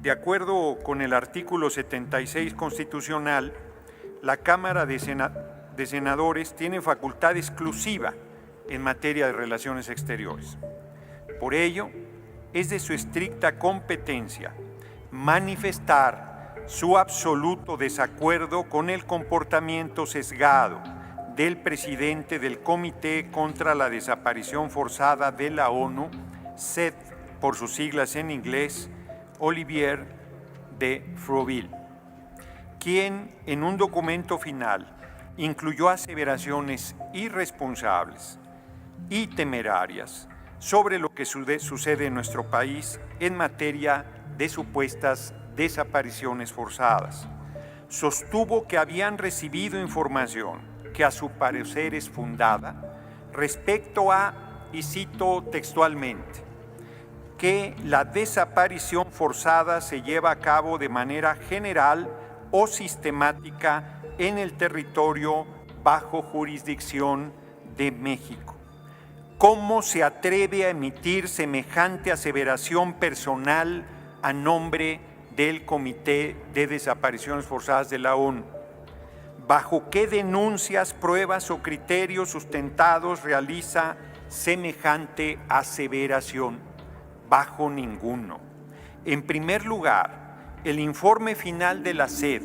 De acuerdo con el artículo 76 constitucional, la Cámara de Senadores tiene facultad exclusiva en materia de relaciones exteriores. Por ello, es de su estricta competencia manifestar su absoluto desacuerdo con el comportamiento sesgado del presidente del Comité contra la Desaparición Forzada de la ONU, CED, por sus siglas en inglés, Olivier de Frouville, quien en un documento final incluyó aseveraciones irresponsables y temerarias sobre lo que sucede en nuestro país en materia de supuestas desapariciones forzadas. Sostuvo que habían recibido información que a su parecer es fundada respecto a, y cito textualmente, que la desaparición forzada se lleva a cabo de manera general o sistemática en el territorio bajo jurisdicción de México. ¿Cómo se atreve a emitir semejante aseveración personal a nombre del Comité de Desapariciones Forzadas de la ONU? ¿Bajo qué denuncias, pruebas o criterios sustentados realiza semejante aseveración? Bajo ninguno. En primer lugar, el informe final de la CED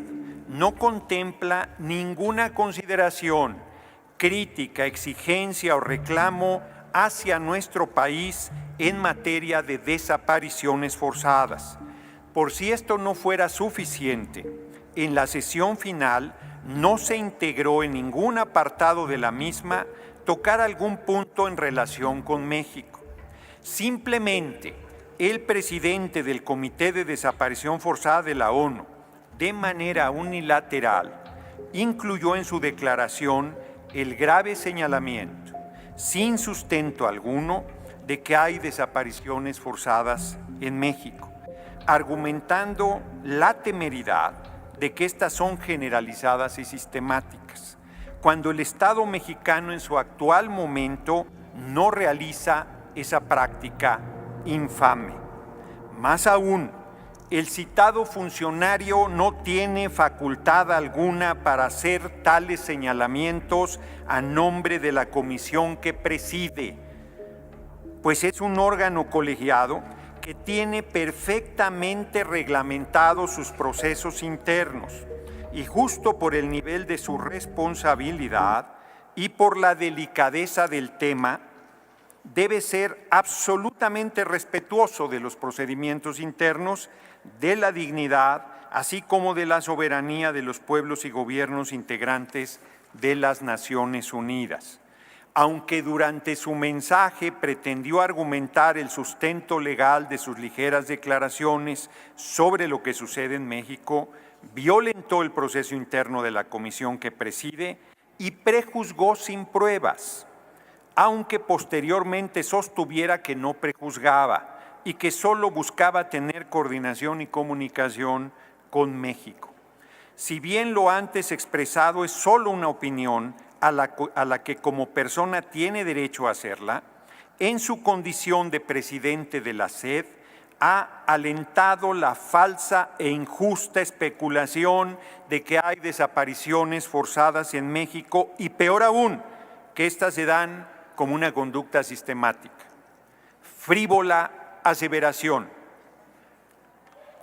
no contempla ninguna consideración, crítica, exigencia o reclamo hacia nuestro país en materia de desapariciones forzadas. Por si esto no fuera suficiente, en la sesión final no se integró en ningún apartado de la misma tocar algún punto en relación con México. Simplemente, el presidente del Comité de Desaparición Forzada de la ONU, de manera unilateral, incluyó en su declaración el grave señalamiento, sin sustento alguno, de que hay desapariciones forzadas en México, argumentando la temeridad de que estas son generalizadas y sistemáticas, cuando el Estado mexicano en su actual momento no realiza esa práctica infame. Más aún, el citado funcionario no tiene facultad alguna para hacer tales señalamientos a nombre de la comisión que preside, pues es un órgano colegiado que tiene perfectamente reglamentados sus procesos internos y justo por el nivel de su responsabilidad y por la delicadeza del tema, debe ser absolutamente respetuoso de los procedimientos internos, de la dignidad, así como de la soberanía de los pueblos y gobiernos integrantes de las Naciones Unidas. Aunque durante su mensaje pretendió argumentar el sustento legal de sus ligeras declaraciones sobre lo que sucede en México, violentó el proceso interno de la comisión que preside y prejuzgó sin pruebas, aunque posteriormente sostuviera que no prejuzgaba y que solo buscaba tener coordinación y comunicación con México. Si bien lo antes expresado es solo una opinión a la que como persona tiene derecho a hacerla, en su condición de presidente de la CED, ha alentado la falsa e injusta especulación de que hay desapariciones forzadas en México y peor aún, que éstas se dan como una conducta sistemática. Frívola aseveración.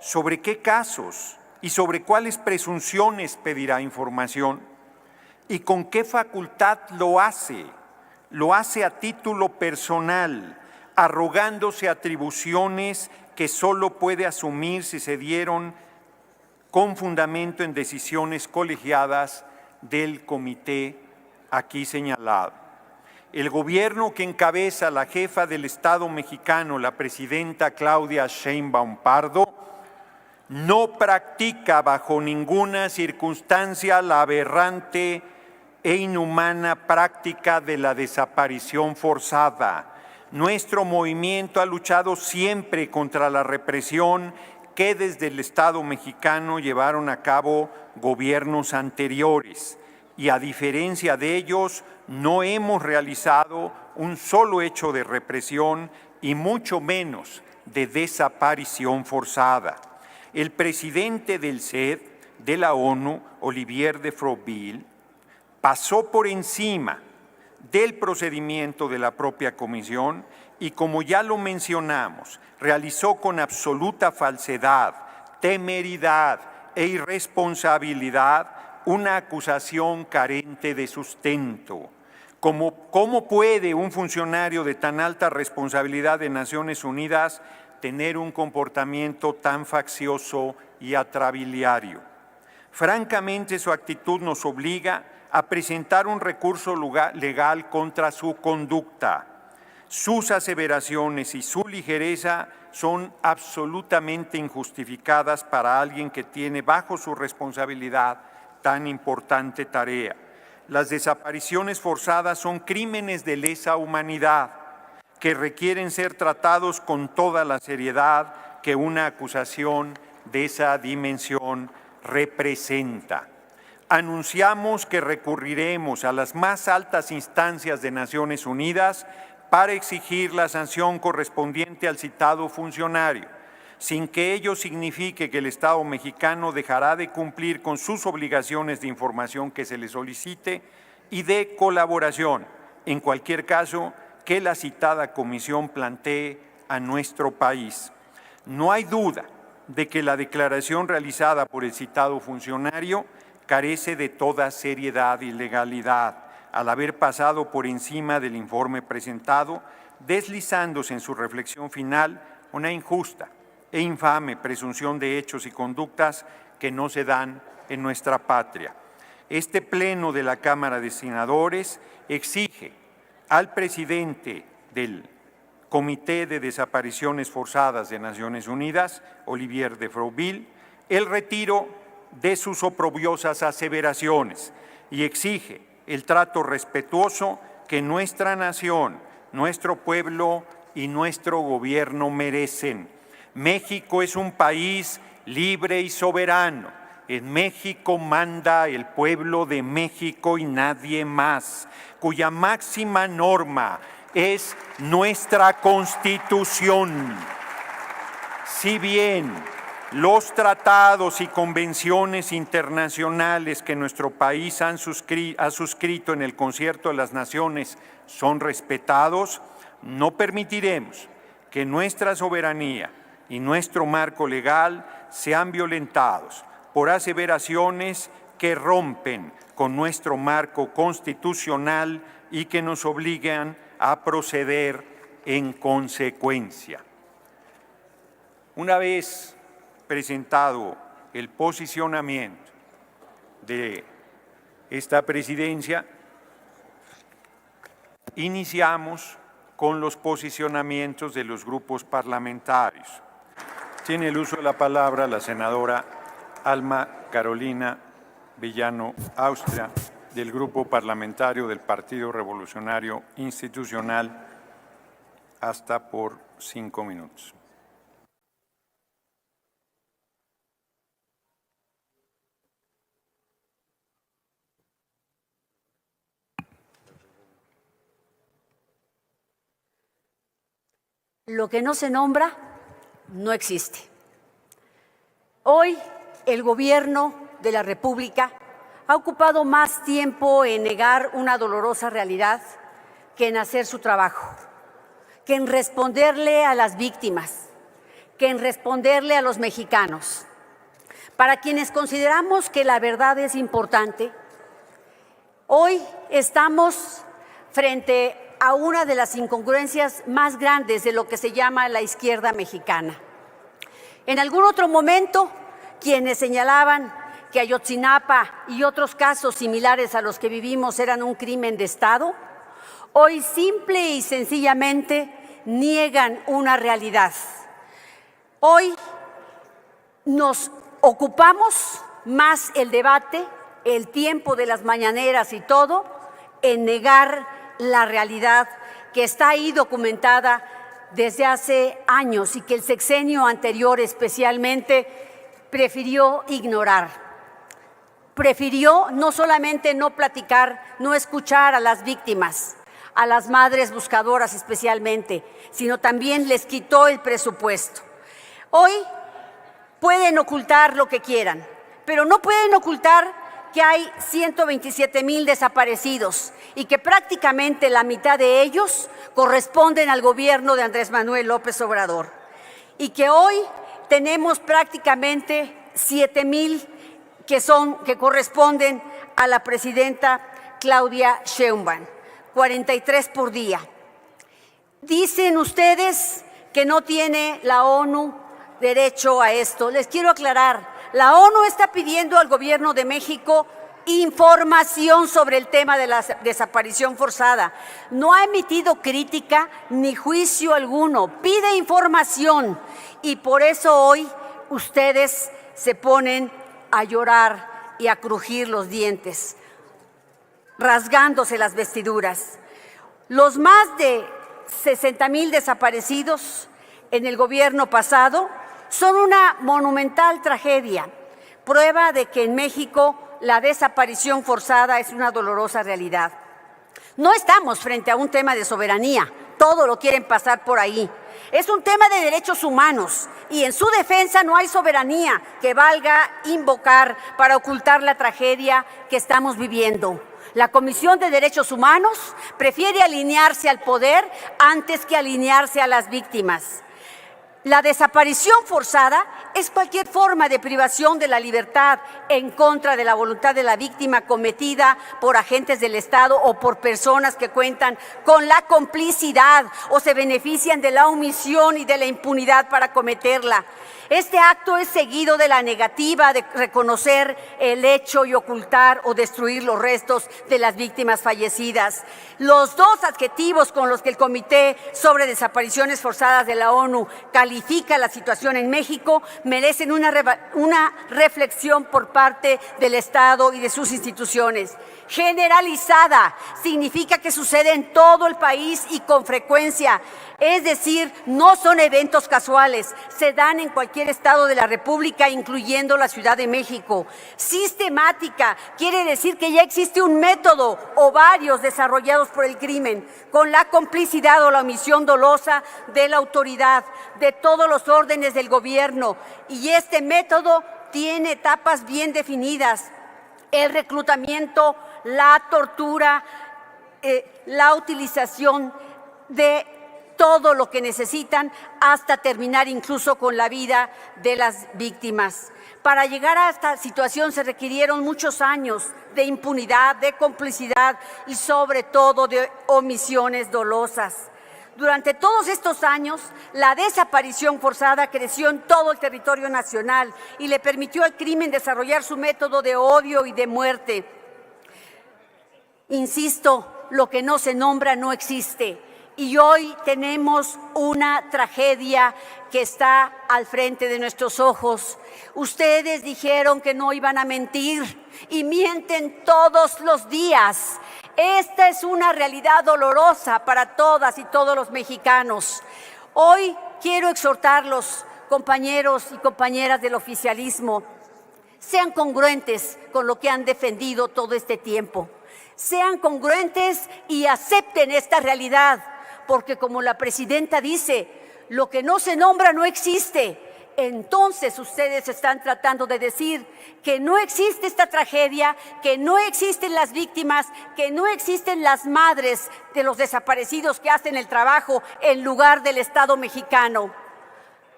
¿Sobre qué casos y sobre cuáles presunciones pedirá información? ¿Y con qué facultad lo hace? Lo hace a título personal, arrogándose atribuciones que solo puede asumir si se dieron con fundamento en decisiones colegiadas del comité aquí señalado. El gobierno que encabeza la jefa del Estado mexicano, la presidenta Claudia Sheinbaum Pardo, no practica bajo ninguna circunstancia la aberrante e inhumana práctica de la desaparición forzada. Nuestro movimiento ha luchado siempre contra la represión que desde el Estado mexicano llevaron a cabo gobiernos anteriores y a diferencia de ellos no hemos realizado un solo hecho de represión y mucho menos de desaparición forzada. El presidente del CED de la ONU, Olivier de Froville, pasó por encima del procedimiento de la propia comisión y, como ya lo mencionamos, realizó con absoluta falsedad, temeridad e irresponsabilidad una acusación carente de sustento. ¿Cómo puede un funcionario de tan alta responsabilidad de Naciones Unidas tener un comportamiento tan faccioso y atrabiliario? Francamente, su actitud nos obliga a presentar un recurso legal contra su conducta. Sus aseveraciones y su ligereza son absolutamente injustificadas para alguien que tiene bajo su responsabilidad tan importante tarea. Las desapariciones forzadas son crímenes de lesa humanidad que requieren ser tratados con toda la seriedad que una acusación de esa dimensión representa. Anunciamos que recurriremos a las más altas instancias de Naciones Unidas para exigir la sanción correspondiente al citado funcionario, sin que ello signifique que el Estado mexicano dejará de cumplir con sus obligaciones de información que se le solicite y de colaboración, en cualquier caso que la citada comisión plantee a nuestro país. No hay duda de que la declaración realizada por el citado funcionario carece de toda seriedad y legalidad, al haber pasado por encima del informe presentado, deslizándose en su reflexión final una injusta e infame presunción de hechos y conductas que no se dan en nuestra patria. Este Pleno de la Cámara de Senadores exige al presidente del Comité de Desapariciones Forzadas de Naciones Unidas, Olivier de Froville, el retiro de sus oprobiosas aseveraciones y exige el trato respetuoso que nuestra nación, nuestro pueblo y nuestro gobierno merecen. México es un país libre y soberano. En México manda el pueblo de México y nadie más, cuya máxima norma es nuestra Constitución. Si bien los tratados y convenciones internacionales que nuestro país ha suscrito en el Concierto de las Naciones son respetados, no permitiremos que nuestra soberanía y nuestro marco legal sean violentados por aseveraciones que rompen con nuestro marco constitucional y que nos obligan a proceder en consecuencia. Una vez presentado el posicionamiento de esta presidencia, iniciamos con los posicionamientos de los grupos parlamentarios. Tiene el uso de la palabra la senadora Alma Carolina Villano Austria, del Grupo Parlamentario del Partido Revolucionario Institucional, hasta por 5 minutos. Lo que no se nombra, no existe. Hoy, el Gobierno de la República ha ocupado más tiempo en negar una dolorosa realidad que en hacer su trabajo, que en responderle a las víctimas, que en responderle a los mexicanos. Para quienes consideramos que la verdad es importante, hoy estamos frente a una de las incongruencias más grandes de lo que se llama la izquierda mexicana. En algún otro momento, quienes señalaban que Ayotzinapa y otros casos similares a los que vivimos eran un crimen de Estado, hoy simple y sencillamente niegan una realidad. Hoy nos ocupamos más el debate, el tiempo de las mañaneras y todo, en negar la realidad que está ahí documentada desde hace años y que el sexenio anterior especialmente prefirió ignorar. Prefirió no solamente no platicar, no escuchar a las víctimas, a las madres buscadoras especialmente, sino también les quitó el presupuesto. Hoy Pueden ocultar lo que quieran, pero no pueden ocultar que hay 127,000 desaparecidos y que prácticamente la mitad de ellos corresponden al gobierno de Andrés Manuel López Obrador. Y que hoy tenemos prácticamente 7,000 que corresponden a la presidenta Claudia Sheinbaum, 43 por día. Dicen ustedes que no tiene la ONU derecho a esto. Les quiero aclarar, la ONU está pidiendo al gobierno de México información sobre el tema de la desaparición forzada. No ha emitido crítica ni juicio alguno, pide información y por eso hoy ustedes se ponen a llorar y a crujir los dientes, rasgándose las vestiduras. Los más de 60,000 desaparecidos en el gobierno pasado son una monumental tragedia, prueba de que en México la desaparición forzada es una dolorosa realidad. No estamos frente a un tema de soberanía, todo lo quieren pasar por ahí. Es un tema de derechos humanos y en su defensa no hay soberanía que valga invocar para ocultar la tragedia que estamos viviendo. La Comisión de Derechos Humanos prefiere alinearse al poder antes que alinearse a las víctimas. La desaparición forzada es cualquier forma de privación de la libertad en contra de la voluntad de la víctima cometida por agentes del Estado o por personas que cuentan con la complicidad o se benefician de la omisión y de la impunidad para cometerla. Este acto es seguido de la negativa de reconocer el hecho y ocultar o destruir los restos de las víctimas fallecidas. Los dos adjetivos con los que el Comité sobre Desapariciones Forzadas de la ONU califica la situación en México merecen una reflexión por parte del Estado y de sus instituciones. Generalizada significa que sucede en todo el país y con frecuencia. Es decir, no son eventos casuales, se dan en cualquier estado de la República, incluyendo la Ciudad de México. Sistemática quiere decir que ya existe un método o varios desarrollados por el crimen, con la complicidad o la omisión dolosa de la autoridad, de todos los órdenes del gobierno. Y este método tiene etapas bien definidas: el reclutamiento, la tortura, la utilización de todo lo que necesitan hasta terminar incluso con la vida de las víctimas. Para llegar a esta situación se requirieron muchos años de impunidad, de complicidad y sobre todo de omisiones dolosas. Durante todos estos años, la desaparición forzada creció en todo el territorio nacional y le permitió al crimen desarrollar su método de odio y de muerte. Insisto, lo que no se nombra no existe. Y hoy tenemos una tragedia que está al frente de nuestros ojos. Ustedes dijeron que no iban a mentir y mienten todos los días. Esta es una realidad dolorosa para todas y todos los mexicanos. Hoy quiero exhortarlos, compañeros y compañeras del oficialismo, sean congruentes con lo que han defendido todo este tiempo. Sean congruentes y acepten esta realidad, porque como la presidenta dice, lo que no se nombra no existe. Entonces ustedes están tratando de decir que no existe esta tragedia, que no existen las víctimas, que no existen las madres de los desaparecidos que hacen el trabajo en lugar del Estado mexicano.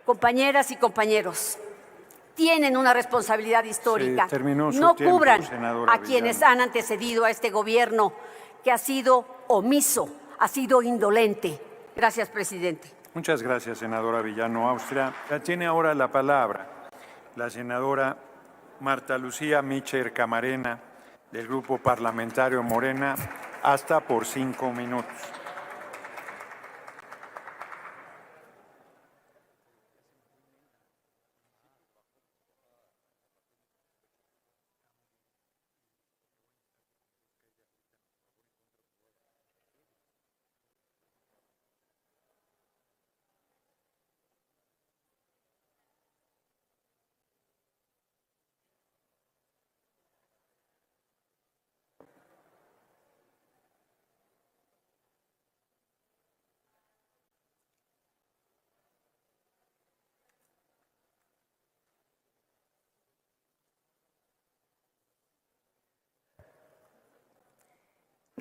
Compañeras y compañeros, tienen una responsabilidad histórica. No cubran a quienes han antecedido a este gobierno que ha sido omiso, ha sido indolente. Gracias, presidente. Muchas gracias, senadora Villano Austria. Tiene ahora la palabra la senadora Marta Lucía Mitchell Camarena, del Grupo Parlamentario Morena, hasta por 5 minutos.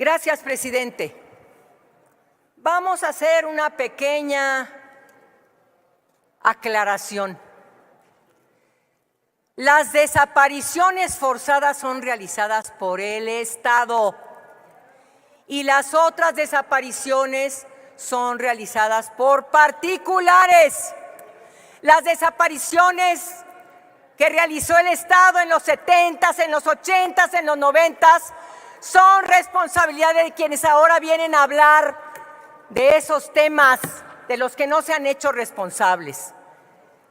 Gracias, presidente. Vamos a hacer una pequeña aclaración. Las desapariciones forzadas son realizadas por el Estado y las otras desapariciones son realizadas por particulares. Las desapariciones que realizó el Estado en los 70s, en los 80s, en los 90s, son responsabilidad de quienes ahora vienen a hablar de esos temas de los que no se han hecho responsables.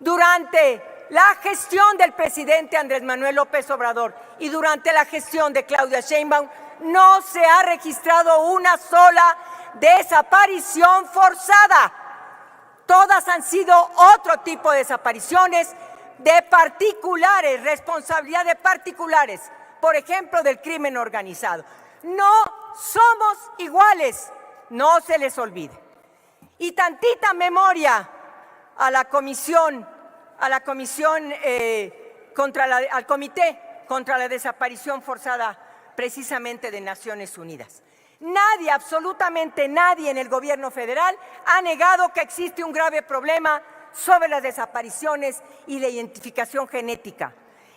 Durante la gestión del presidente Andrés Manuel López Obrador y durante la gestión de Claudia Sheinbaum no se ha registrado una sola desaparición forzada. Todas han sido otro tipo de desapariciones de particulares, responsabilidad de particulares, por ejemplo, del crimen organizado. No somos iguales, no se les olvide. Y tantita memoria a la comisión, al comité contra la desaparición forzada precisamente de Naciones Unidas. Nadie, absolutamente nadie en el gobierno federal ha negado que existe un grave problema sobre las desapariciones y la identificación genética.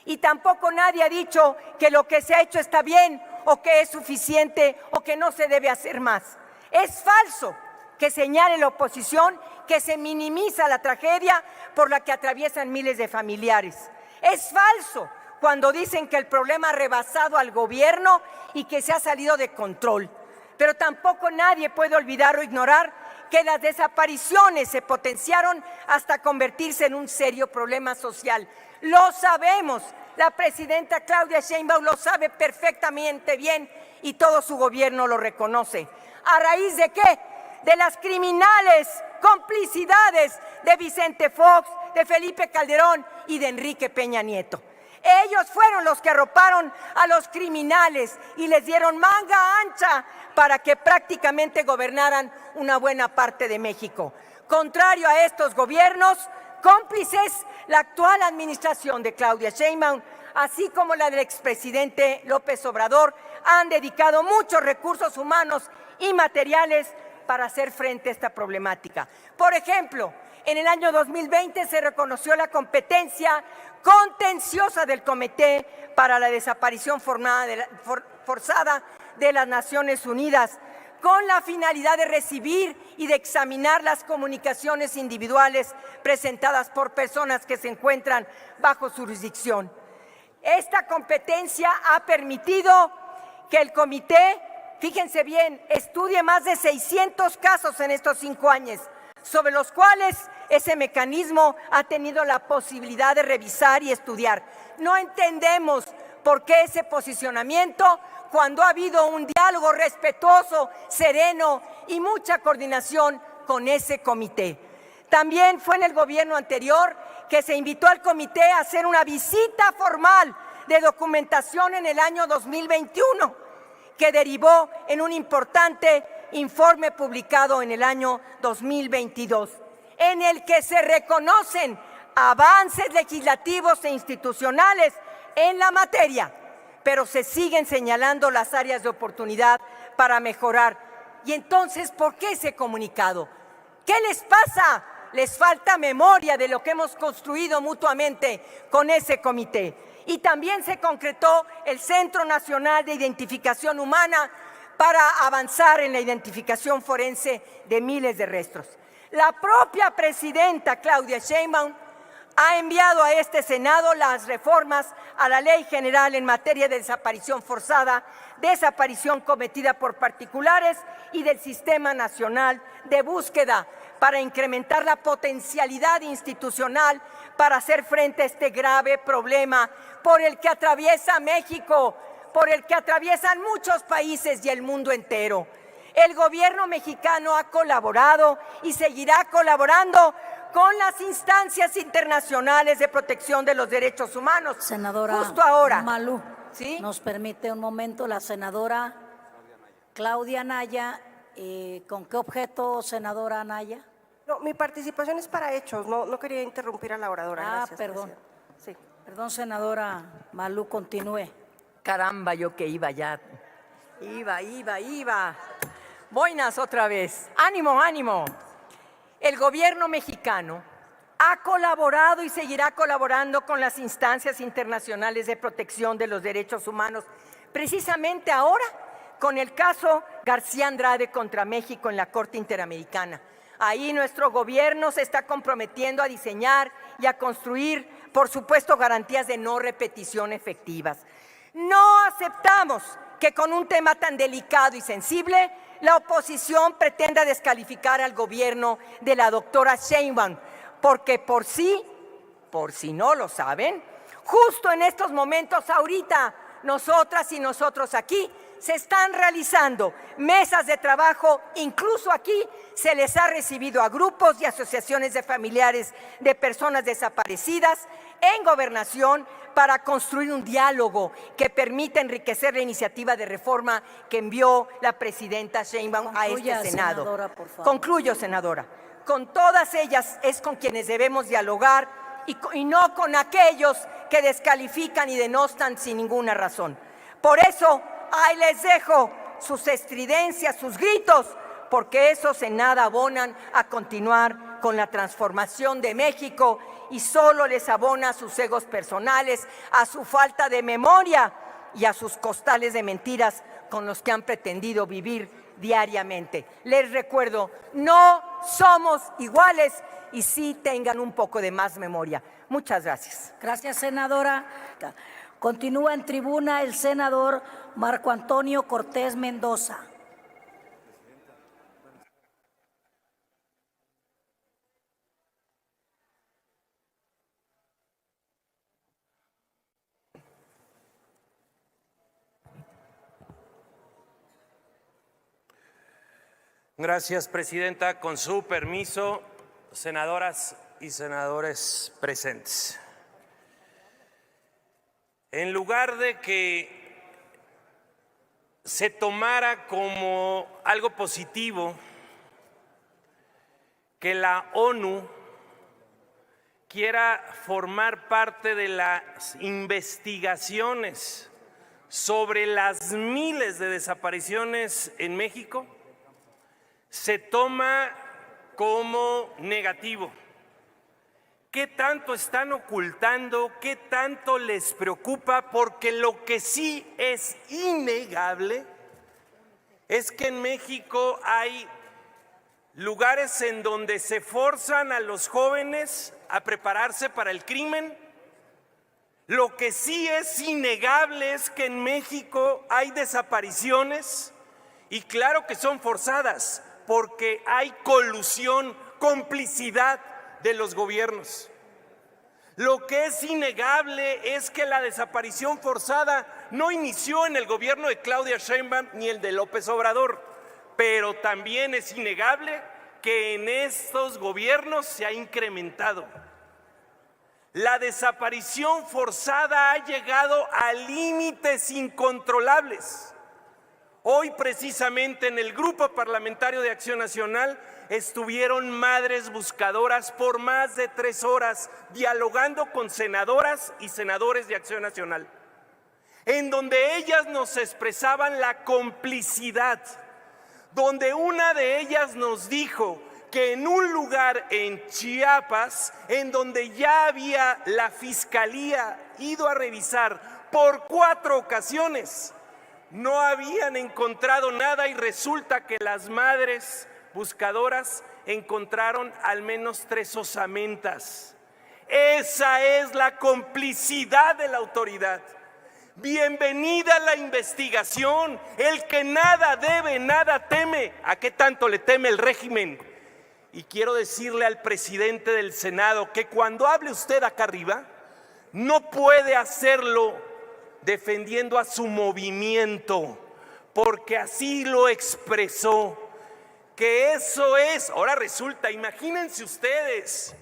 Y tampoco nadie ha dicho que lo que se ha hecho está bien o que es suficiente o que no se debe hacer más. Es falso que señale la oposición que se minimiza la tragedia por la que atraviesan miles de familiares. Es falso cuando dicen que el problema ha rebasado al gobierno y que se ha salido de control. Pero tampoco nadie puede olvidar o ignorar que las desapariciones se potenciaron hasta convertirse en un serio problema social. Lo sabemos, la presidenta Claudia Sheinbaum lo sabe perfectamente bien y todo su gobierno lo reconoce. ¿A raíz de qué? De las criminales complicidades de Vicente Fox, de Felipe Calderón y de Enrique Peña Nieto. Ellos fueron los que arroparon a los criminales y les dieron manga ancha para que prácticamente gobernaran una buena parte de México. Contrario a estos gobiernos, cómplices, la actual administración de Claudia Sheinbaum, así como la del expresidente López Obrador, han dedicado muchos recursos humanos y materiales para hacer frente a esta problemática. Por ejemplo, en el año 2020 se reconoció la competencia contenciosa del Comité para la Desaparición Forzada de las Naciones Unidas, con la finalidad de recibir y de examinar las comunicaciones individuales presentadas por personas que se encuentran bajo su jurisdicción. Esta competencia ha permitido que el comité, fíjense bien, estudie más de 600 casos en estos 5 años, sobre los cuales ese mecanismo ha tenido la posibilidad de revisar y estudiar. No entendemos por qué ese posicionamiento cuando ha habido un diálogo respetuoso, sereno y mucha coordinación con ese comité. También fue en el gobierno anterior que se invitó al comité a hacer una visita formal de documentación en el año 2021, que derivó en un importante informe publicado en el año 2022, en el que se reconocen avances legislativos e institucionales en la materia, pero se siguen señalando las áreas de oportunidad para mejorar. Y entonces, ¿por qué ese comunicado? ¿Qué les pasa? Les falta memoria de lo que hemos construido mutuamente con ese comité. Y también se concretó el Centro Nacional de Identificación Humana para avanzar en la identificación forense de miles de restos. La propia presidenta Claudia Sheinbaum ha enviado a este Senado las reformas a la Ley General en materia de desaparición forzada, desaparición cometida por particulares y del Sistema Nacional de Búsqueda para incrementar la potencialidad institucional para hacer frente a este grave problema por el que atraviesa México, por el que atraviesan muchos países y el mundo entero. El gobierno mexicano ha colaborado y seguirá colaborando con las instancias internacionales de protección de los derechos humanos. Senadora justo ahora. Malú, ¿Sí? nos permite un momento la senadora Claudia Anaya. ¿Con qué objeto, senadora Anaya? No, mi participación es para hechos, no quería interrumpir a la oradora. Gracias, Perdón. presidenta. Sí. Perdón, senadora Malú, continúe. Caramba, yo que iba ya. Iba. Buenas otra vez. Ánimo, ánimo. El gobierno mexicano ha colaborado y seguirá colaborando con las instancias internacionales de protección de los derechos humanos, precisamente ahora con el caso García Andrade contra México en la Corte Interamericana. Ahí nuestro gobierno se está comprometiendo a diseñar y a construir, por supuesto, garantías de no repetición efectivas. No aceptamos que con un tema tan delicado y sensible la oposición pretenda descalificar al gobierno de la doctora Sheinbaum, porque por si no lo saben, justo en estos momentos ahorita, nosotras y nosotros aquí, se están realizando mesas de trabajo, incluso aquí se les ha recibido a grupos y asociaciones de familiares de personas desaparecidas en Gobernación para construir un diálogo que permita enriquecer la iniciativa de reforma que envió la presidenta Sheinbaum a este Senado. Senadora, por favor. Concluyo, senadora. Con todas ellas es con quienes debemos dialogar y no con aquellos que descalifican y denostan sin ninguna razón. Por eso, ahí les dejo sus estridencias, sus gritos, porque esos en nada abonan a continuar con la transformación de México y solo les abona a sus egos personales, a su falta de memoria y a sus costales de mentiras con los que han pretendido vivir diariamente. Les recuerdo, no somos iguales y sí tengan un poco de más memoria. Muchas gracias. Gracias, senadora. Continúa en tribuna el senador Marco Antonio Cortés Mendoza. Gracias, presidenta. Con su permiso, senadoras y senadores presentes. En lugar de que se tomara como algo positivo que la ONU quiera formar parte de las investigaciones sobre las miles de desapariciones en México, se toma como negativo. ¿Qué tanto están ocultando? ¿Qué tanto les preocupa? Porque lo que sí es innegable es que en México hay lugares en donde se forzan a los jóvenes a prepararse para el crimen. Lo que sí es innegable es que en México hay desapariciones y claro que son forzadas porque hay colusión, complicidad de los gobiernos. Lo que es innegable es que la desaparición forzada no inició en el gobierno de Claudia Sheinbaum ni el de López Obrador, pero también es innegable que en estos gobiernos se ha incrementado. La desaparición forzada ha llegado a límites incontrolables. Hoy precisamente en el Grupo Parlamentario de Acción Nacional estuvieron madres buscadoras por más de 3 horas dialogando con senadoras y senadores de Acción Nacional, en donde ellas nos expresaban la complicidad, donde una de ellas nos dijo que en un lugar en Chiapas, en donde ya había la Fiscalía ido a revisar por 4 ocasiones, no habían encontrado nada y resulta que las madres buscadoras encontraron al menos 3 osamentas. Esa es la complicidad de la autoridad. Bienvenida a la investigación. El que nada debe, nada teme. ¿A qué tanto le teme el régimen? Y quiero decirle al presidente del Senado que cuando hable usted acá arriba, no puede hacerlo defendiendo a su movimiento, porque así lo expresó, que eso es. Ahora resulta, imagínense ustedes,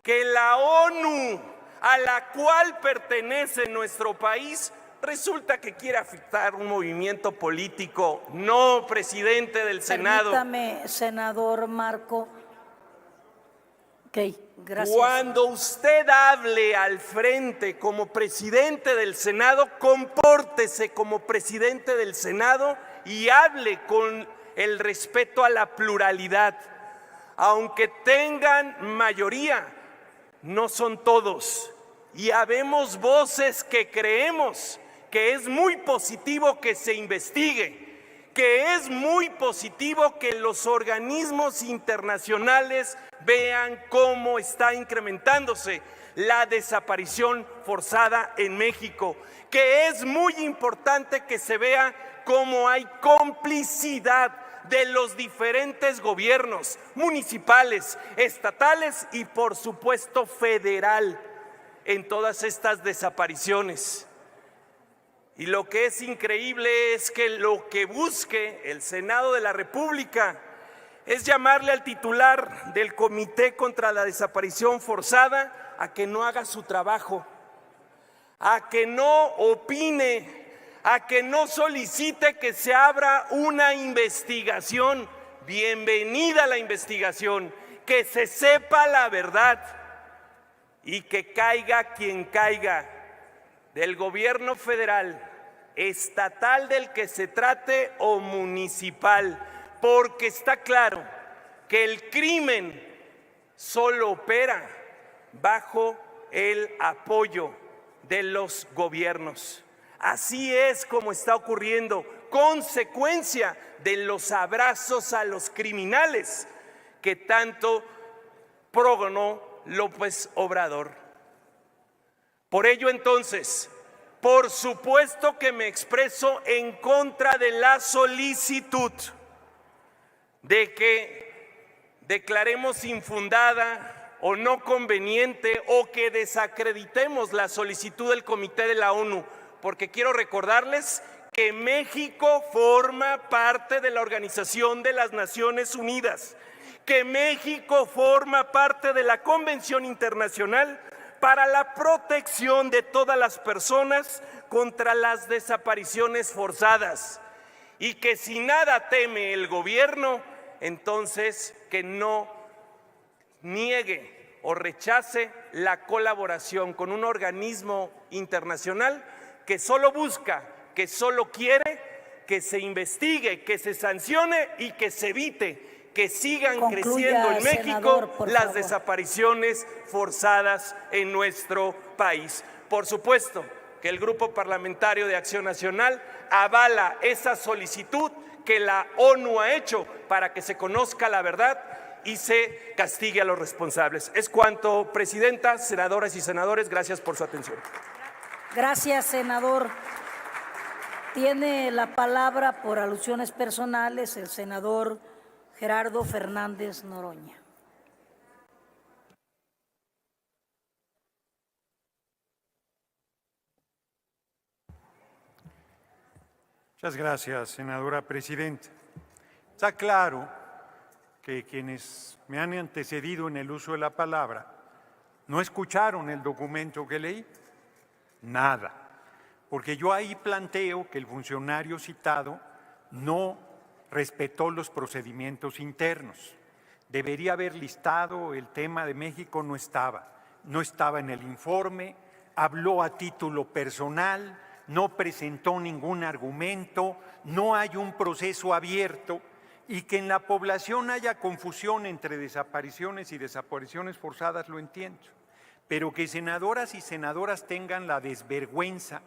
que la ONU a la cual pertenece nuestro país, resulta que quiere afectar un movimiento político. No, presidente del Senado. Permítame, senador Marco. Ok. Gracias. Cuando usted hable al frente como presidente del Senado, compórtese como presidente del Senado y hable con el respeto a la pluralidad. Aunque tengan mayoría, no son todos. Y habemos voces que creemos que es muy positivo que se investigue, que es muy positivo que los organismos internacionales vean cómo está incrementándose la desaparición forzada en México, que es muy importante que se vea cómo hay complicidad de los diferentes gobiernos municipales, estatales y por supuesto federal en todas estas desapariciones. Y lo que es increíble es que lo que busque el Senado de la República es llamarle al titular del Comité contra la Desaparición Forzada a que no haga su trabajo, a que no opine, a que no solicite que se abra una investigación. Bienvenida a la investigación, que se sepa la verdad y que caiga quien caiga, del gobierno federal, estatal del que se trate o municipal, porque está claro que el crimen solo opera bajo el apoyo de los gobiernos. Así es como está ocurriendo, consecuencia de los abrazos a los criminales que tanto progonó López Obrador. Por ello, entonces, por supuesto que me expreso en contra de la solicitud de que declaremos infundada o no conveniente o que desacreditemos la solicitud del Comité de la ONU, porque quiero recordarles que México forma parte de la Organización de las Naciones Unidas, que México forma parte de la Convención Internacional para la protección de todas las personas contra las desapariciones forzadas, y que si nada teme el gobierno, entonces que no niegue o rechace la colaboración con un organismo internacional que solo busca, que solo quiere que se investigue, que se sancione y que se evite que sigan creciendo en México las desapariciones forzadas en nuestro país. Por supuesto que el Grupo Parlamentario de Acción Nacional avala esa solicitud que la ONU ha hecho para que se conozca la verdad y se castigue a los responsables. Es cuanto, presidenta, senadoras y senadores, gracias por su atención. Gracias, senador. Tiene la palabra por alusiones personales el senador Gerardo Fernández Noroña. Muchas gracias, senadora presidenta. Está claro que quienes me han antecedido en el uso de la palabra no escucharon el documento que leí, nada, porque yo ahí planteo que el funcionario citado no respetó los procedimientos internos. Debería haber listado el tema de México, no estaba en el informe, habló a título personal, no presentó ningún argumento, no hay un proceso abierto, y que en la población haya confusión entre desapariciones y desapariciones forzadas, lo entiendo, pero que senadoras y senadoras tengan la desvergüenza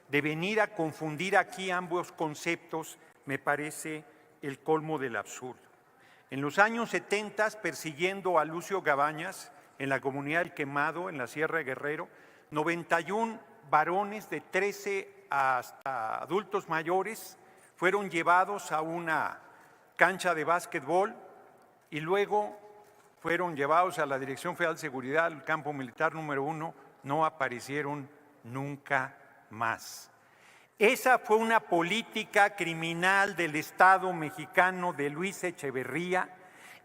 de venir a confundir aquí ambos conceptos me parece el colmo del absurdo. En los años 70, persiguiendo a Lucio Gabañas en la comunidad del Quemado, en la Sierra de Guerrero, 91 varones de 13 hasta adultos mayores fueron llevados a una cancha de básquetbol y luego fueron llevados a la Dirección Federal de Seguridad, al campo militar número 1, no aparecieron nunca más. Esa fue una política criminal del Estado mexicano de Luis Echeverría,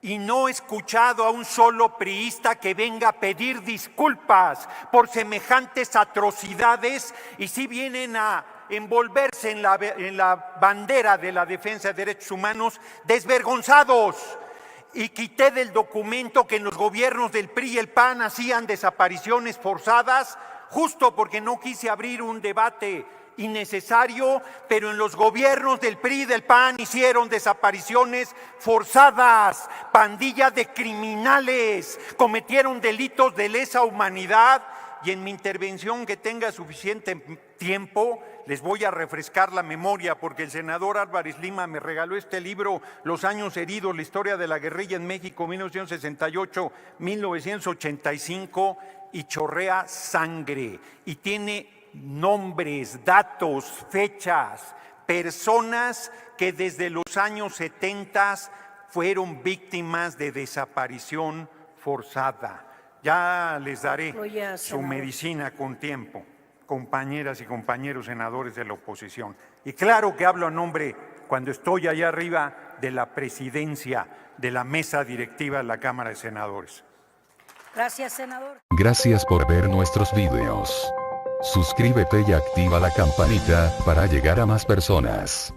y no he escuchado a un solo priista que venga a pedir disculpas por semejantes atrocidades, y sí vienen a envolverse en la bandera de la defensa de derechos humanos desvergonzados. y quité del documento que en los gobiernos del PRI y el PAN hacían desapariciones forzadas, justo porque no quise abrir un debate innecesario, pero en los gobiernos del PRI y del PAN hicieron desapariciones forzadas, pandillas de criminales, cometieron delitos de lesa humanidad. Y en mi intervención, que tenga suficiente tiempo, les voy a refrescar la memoria, porque el senador Álvarez Lima me regaló este libro, Los años heridos, la historia de la guerrilla en México, 1968-1985, y chorrea sangre, y tiene nombres, datos, fechas, personas que desde los años 70 fueron víctimas de desaparición forzada. Ya les daré su medicina con tiempo, compañeras y compañeros senadores de la oposición. Y claro que hablo a nombre, cuando estoy allá arriba, de la presidencia de la mesa directiva de la Cámara de Senadores. Gracias, senador. Gracias por ver nuestros videos. Suscríbete y activa la campanita para llegar a más personas.